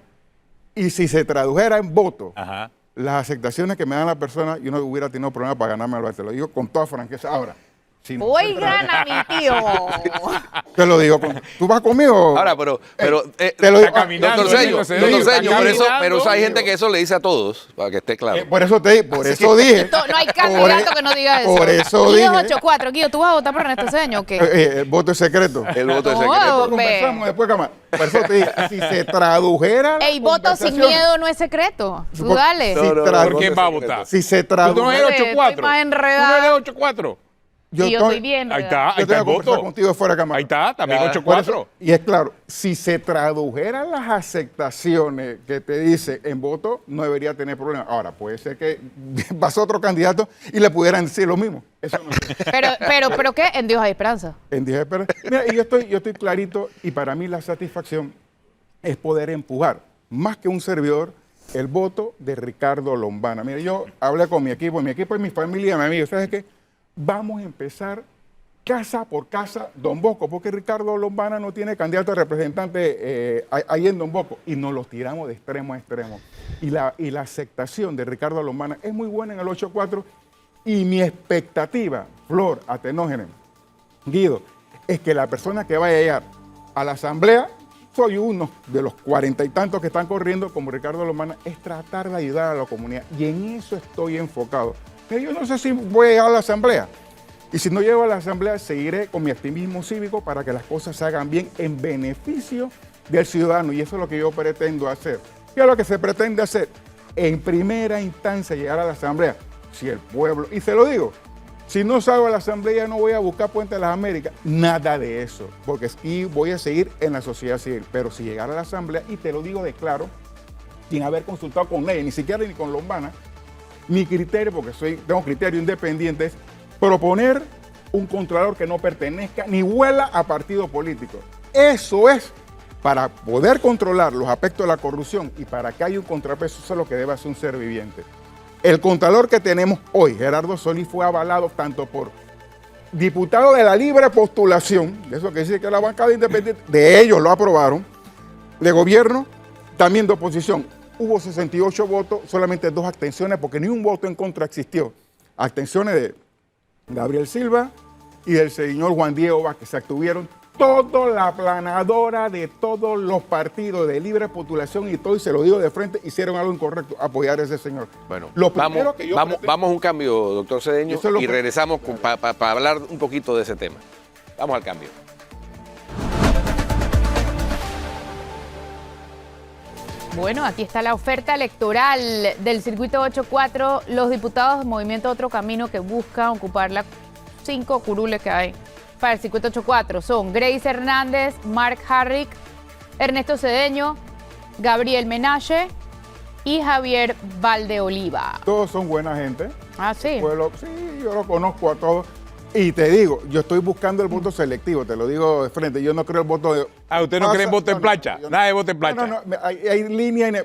y si se tradujera en voto, Ajá. las aceptaciones que me dan las personas, yo no hubiera tenido problema para ganarme al voto. Te lo digo con toda franqueza. Ahora, si no se Oigan a mi tío. te lo digo, ¿tú vas conmigo? Ahora, pero te lo digo. Está caminando, doctor Cedeño, Ernesto Cedeño, doctor está Cedeño, pero eso hay caminando. gente que eso le dice a todos, para que esté claro. Por eso dije. No hay candidato que no diga eso. Por eso Guido dije. 8-4. Guido, ¿tú vas a votar por Ernesto Cedeño o qué? El voto es secreto. El voto es No, secreto. Lo conversamos después, cámara. Por eso te dije, si se tradujera. la Ey, voto sin conversación, miedo no es secreto. Tú Por- dale. sí. No, Tra- ¿Por quién va a voto es votar? Si se ¿Tú no tradujera. eres Estoy 8-4? más ¿Tú enredada. no eres 8-4? Y yo estoy bien. Ahí ¿verdad? está, ahí Yo está tengo el que conversar voto. contigo fuera de cámara. Ahí está, también Ya. 8-4. Y es claro, si se tradujeran las aceptaciones que te dice en voto, no debería tener problema. Ahora, puede ser que pase otro candidato y le pudieran decir lo mismo. Eso no sé. Pero ¿qué? En Dios hay esperanza. En 10 pero, mira, y yo estoy clarito, y para mí la satisfacción es poder empujar, más que un servidor, el voto de Ricardo Lombana. Mira, yo hablé con mi equipo es mi familia, mi amigo. ¿Sabes qué? Vamos a empezar casa por casa Don Bosco, porque Ricardo Lombana no tiene candidato a representante ahí en Don Bosco, y nos los tiramos de extremo a extremo. Y la aceptación de Ricardo Lombana es muy buena en el 8-4, y mi expectativa, Flor, Atenógenes, Guido, es que la persona que vaya a llegar a la asamblea, soy uno de los 40 y tantos que están corriendo como Ricardo Lombana, es tratar de ayudar a la comunidad, y en eso estoy enfocado. Pero yo no sé si voy a llegar a la asamblea, y si no llego a la asamblea, seguiré con mi activismo cívico para que las cosas se hagan bien en beneficio del ciudadano, y eso es lo que yo pretendo hacer. ¿Qué es lo que se pretende hacer? En primera instancia, llegar a la asamblea, si el pueblo, y se lo digo, si no salgo a la asamblea, no voy a buscar Puente de las Américas, nada de eso, porque sí voy a seguir en la sociedad civil. Pero si llegara a la asamblea, y te lo digo de claro, sin haber consultado con ley, ni siquiera ni con Lombana, mi criterio, porque tengo criterio independiente, es proponer un controlador que no pertenezca ni huela a partido político. Eso es para poder controlar los aspectos de la corrupción, y para que haya un contrapeso. Eso es lo que debe hacer un ser viviente. El contralor que tenemos hoy, Gerardo Solís, fue avalado tanto por diputados de la libre postulación, de eso que dice que la bancada independiente, de ellos lo aprobaron, de gobierno, también de oposición. Hubo 68 votos, solamente 2 abstenciones, porque ni un voto en contra existió. Abstenciones de Gabriel Silva y del señor Juan Diego Vázquez. Se abstuvieron toda la aplanadora de todos los partidos de libre postulación, y todo, y se lo digo de frente, hicieron algo incorrecto, apoyar a ese señor. Bueno, Lo primero que yo vamos pretendo- a un cambio, doctor Cedeño, Eso es lo y que- regresamos para hablar un poquito de ese tema. Vamos al cambio. Bueno, aquí está la oferta electoral del circuito 8-4. Los diputados del Movimiento Otro Camino que buscan ocupar las 5 curules que hay para el circuito 8-4 son Grace Hernández, Mark Harrick, Ernesto Cedeño, Gabriel Menache y Javier Valdeoliva. Todos son buena gente. Ah, sí. Pueblo, sí, yo lo conozco a todos. Y te digo, yo estoy buscando el voto selectivo, te lo digo de frente. Yo no creo el voto de. Ah, ¿usted no cree en voto en plancha? yo Nada de voto en plancha. No, hay línea.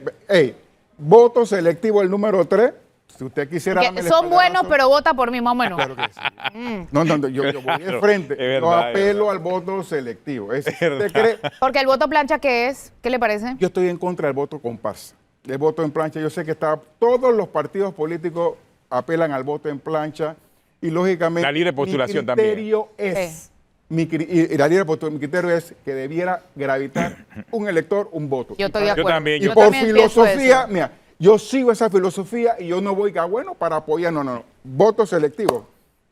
Voto selectivo, el número 3. Si usted quisiera. Que darme el son buenos, espaldarazo, pero vota por mí más o menos. claro que sí. No, yo voy Claro, de frente. es verdad, Yo es apelo verdad. al voto selectivo. ¿Usted verdad. cree? Porque el voto plancha, ¿qué es? ¿Qué le parece? Yo estoy en contra del voto comparsa. El voto en plancha, yo sé que todos los partidos políticos apelan al voto en plancha, y lógicamente La libre postulación mi también. criterio es, Sí. y la libre postulación, mi criterio es que debiera gravitar un elector, un voto. Yo Y estoy de para- Yo acuerdo. también, Y yo por también pienso filosofía, eso. mira, yo sigo esa filosofía, y yo no voy a, bueno, para apoyar, no. Voto selectivo.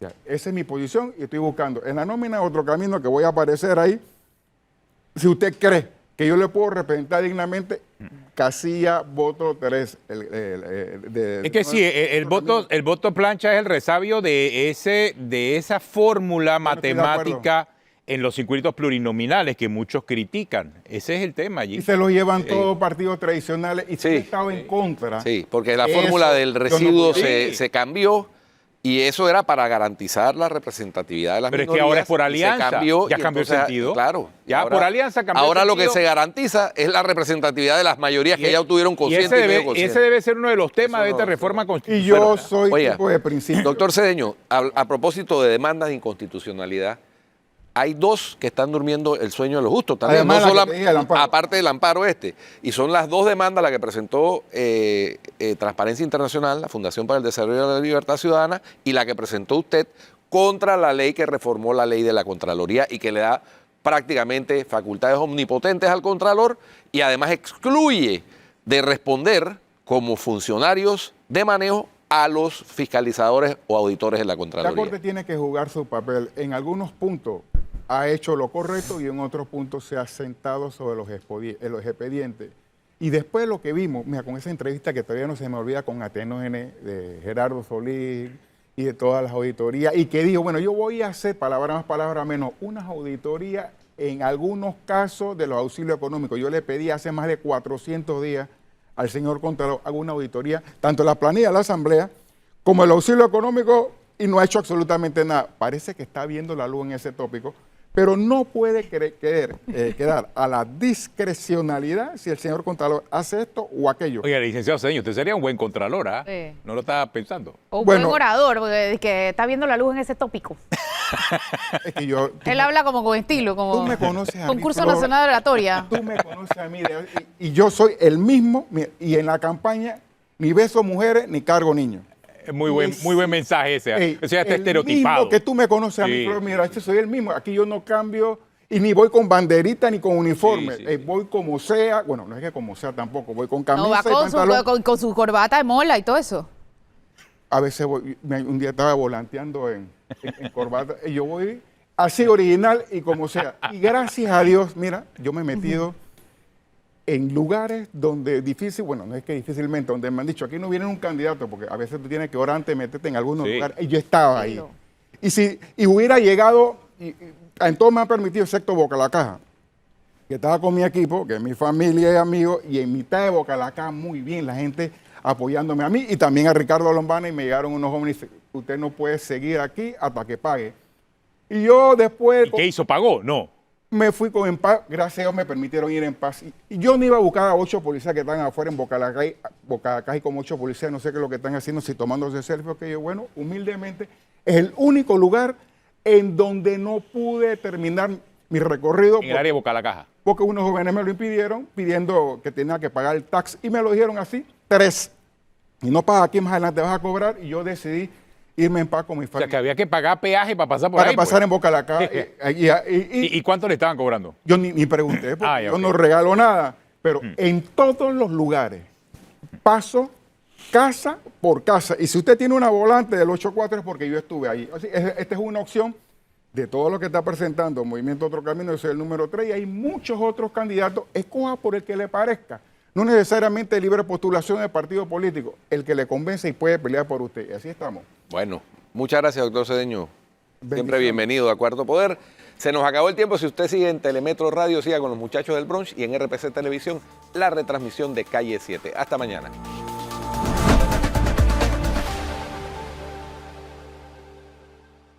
Ya, esa es mi posición y estoy buscando en la nómina otro camino que voy a aparecer ahí. Si usted cree que yo le puedo representar dignamente, casilla, voto 3. Es que sí, el voto plancha es el resabio de esa fórmula no estoy de acuerdo. matemática en los circuitos plurinominales que muchos critican. Ese es el tema allí. Y se lo llevan todos partidos tradicionales y Sí. he estado en contra. Sí, porque la Eso, fórmula del yo no residuo puedo. se cambió y eso era para garantizar la representatividad de las Pero es que minorías. ahora es por y se alianza. cambió, Ya y cambió el entonces, sentido. Claro. Ya por alianza cambió el Ahora lo que sentido. se garantiza es la representatividad de las mayorías que ya tuvieron Y consciente ese y medio debe, consciente. ese debe ser uno de los temas Eso de esta no, reforma Y constitucional. yo soy Oiga, tipo de principio. Doctor Cedeño, a propósito de demandas de inconstitucionalidad, hay dos que están durmiendo el sueño de los justos. También, Además, no la que sola- te dije, el amparo. aparte del amparo este. Y son las dos demandas las que presentó Transparencia Internacional, la Fundación para el Desarrollo de la Libertad Ciudadana, y la que presentó usted contra la ley que reformó la ley de la Contraloría y que le da prácticamente facultades omnipotentes al Contralor y además excluye de responder como funcionarios de manejo a los fiscalizadores o auditores de la La Contraloría. Corte tiene que jugar su papel. En algunos puntos ha hecho lo correcto y en otros puntos se ha sentado sobre los expedientes. Y después lo que vimos, mira, con esa entrevista que todavía no se me olvida con Atenógenes, de Gerardo Solís y de todas las auditorías, y que dijo, bueno, yo voy a hacer, palabra más, palabra menos, unas auditorías en algunos casos de los auxilios económicos. Yo le pedí hace más de 400 días al señor Contralor, haga una auditoría, tanto la planilla de la Asamblea como el auxilio económico, y no ha hecho absolutamente nada. Parece que está viendo la luz en ese tópico, pero no puede quedar a la discrecionalidad si el señor Contralor hace esto o aquello. Oiga, licenciado Cedeño, usted sería un buen contralor, ¿ah? Sí. No lo estaba pensando. O un Bueno. buen orador, porque que está viendo la luz en ese tópico. Es que yo, Él habla como con estilo, como tú me conoces a mí, concurso Flor. nacional de oratoria. Tú me conoces a mí y yo soy el mismo, mira, y en la campaña ni beso mujeres ni cargo niños. Muy buen mensaje ese. Ey, O sea, está el estereotipado. mismo que tú me conoces a mí, Sí. Flor, mira, este soy el mismo. Aquí yo no cambio y ni voy con banderita ni con uniforme. Sí, sí. Voy como sea. Bueno, no es que como sea tampoco. Voy con camisa No, va y con su, pantalón. con su corbata de mola y todo eso. A veces un día estaba volanteando en corbata y yo voy así original y como sea. Y gracias a Dios, mira, yo me he metido en lugares donde difícil, bueno, no es que difícilmente, donde me han dicho, aquí no viene un candidato, porque a veces tú tienes que orar antes de meterte en algunos Sí. lugares, y yo estaba ahí. Claro. Y hubiera llegado, en todo me ha permitido, excepto Boca la Caja, que estaba con mi equipo, que es mi familia y amigos, y en mitad de Boca la Caja, muy bien, la gente apoyándome a mí, y también a Ricardo Lombana, y me llegaron unos jóvenes y dicen, usted no puede seguir aquí hasta que pague. Y yo después... ¿Y qué hizo? ¿Pagó? No. Me fui en paz, gracias a Dios me permitieron ir en paz. Y yo no iba a buscar a 8 policías que están afuera en Boca la Caja y como 8 policías, no sé qué es lo que están haciendo, si tomándose selfie, que yo, bueno, humildemente, es el único lugar en donde no pude terminar mi recorrido. En el área de Boca la Caja. Porque unos jóvenes me lo impidieron, pidiendo que tenía que pagar el tax, y me lo dijeron así, 3. Y no pagas aquí, más adelante vas a cobrar, y yo decidí irme en paz con mi O sea, familia. que había que pagar peaje para pasar por Para ahí. pasar pues. en Boca la Caja. ¿Y cuánto le estaban cobrando? Yo ni pregunté, porque Ah, ya, yo ok. no regalo nada, pero en todos los lugares paso casa por casa. Y si usted tiene una volante del 84 es porque yo estuve ahí. Así, esta es una opción de todo lo que está presentando Movimiento Otro Camino, yo soy el número 3 y hay muchos otros candidatos. Escoja por el que le parezca. No necesariamente libre postulación de partido político, el que le convence y puede pelear por usted. Y así estamos. Bueno, muchas gracias, doctor Cedeño. Siempre Bendiciones. bienvenido a Cuarto Poder. Se nos acabó el tiempo. Si usted sigue en Telemetro Radio, siga con los muchachos del brunch y en RPC Televisión, la retransmisión de Calle 7. Hasta mañana.